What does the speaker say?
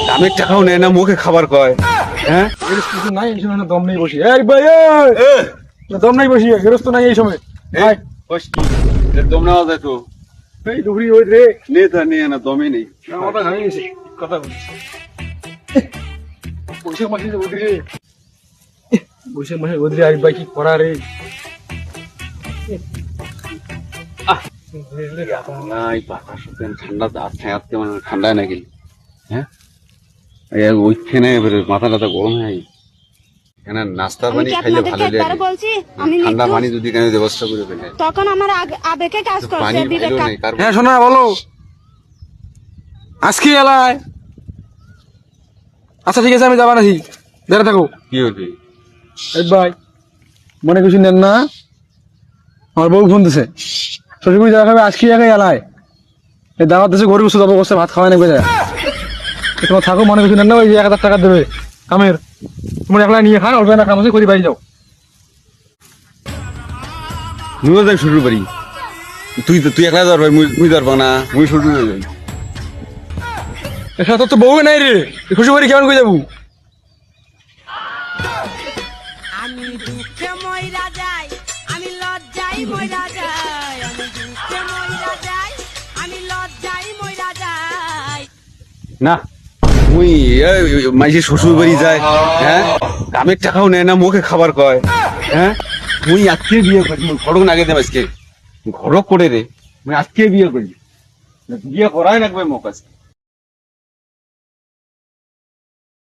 দামের টাকাও নেয় না, মুখে খাবার কয়। হ্যাঁ কিছু নাই এই সময়, দম নেই বসি। এই ভাই দম নাই বসি, গেরস্ত নাই এই সময়। ভাই দম নেওয়া যায় তো? এই দুপুরি ওই রে নেতা নিয়ে না, দমই নেই। মাথা ঘামে গেছে কথা বলছি। বৈশাখ মাসে ওদিকে, বৈশাখ মাসে ওদিকে আরিফ ভাই কি করা রে। নাই বাতাস ঠান্ডা আছে আজকে, মানে ঠান্ডায় না গেলি। হ্যাঁ ওইখানে মাথা টাথা গরম হয়। এখানে নাস্তা পানি খাইলে ভালো লাগে, বলছি আমি ঠান্ডা পানি যদি কেন ব্যবস্থা করে ফেলে। তখন আমার আবেগে কাজ পানি করছে, বিবেক ভালো নেই কার। হ্যাঁ শোনা বলো আজকে এলায়। আচ্ছা ঠিক আছে, আমি যাবা নাকি, দাঁড়া থাকো। কি হয়েছে? এই ভাই মনে কিছু নেন না, আমার বউ ফোন দিছে, শ্বশুরবাড়ি যাওয়া খাবে আজকে একাই এলায়। এই দাওয়াত দিছে, গরিব বসে যাবো, বসে ভাত খাওয়াই নেবে যায়। তোমার থাকো, মনে কিছু নেন না, ওই 1000 টাকা দেবে কামের, তোমার একলা নিয়ে খান, অল্প না কাম আছে করি বাড়ি যাও। মুই যাই শ্বশুর বাড়ি, তুই একলা যাওয়ার ভাই, মুই যাওয়ার না, মুই শ্বশুর বাড়ি যাই। তোর তো বউ নাই রে, শ্বশুরবাড়ি কেমন করে যাবো? আমি দুঃখে মইরা যাই, আমি লজ্জায় মইরা যাই, আমি দুঃখে মইরা যাই, আমি লজ্জায় মইরা যাই। না মুই মাইসে শ্বশুর বাড়ি যায়, হ্যাঁ দামের টাকাও নেয় না, মুখে খাবার কয়। হ্যাঁ মুই আজকে বিয়ে করি, ঘটক না গেছে আজকে ঘটক করে রে, মুই আজকে বিয়ে করি, বিয়ে করাই লাগবে মোক আজকে।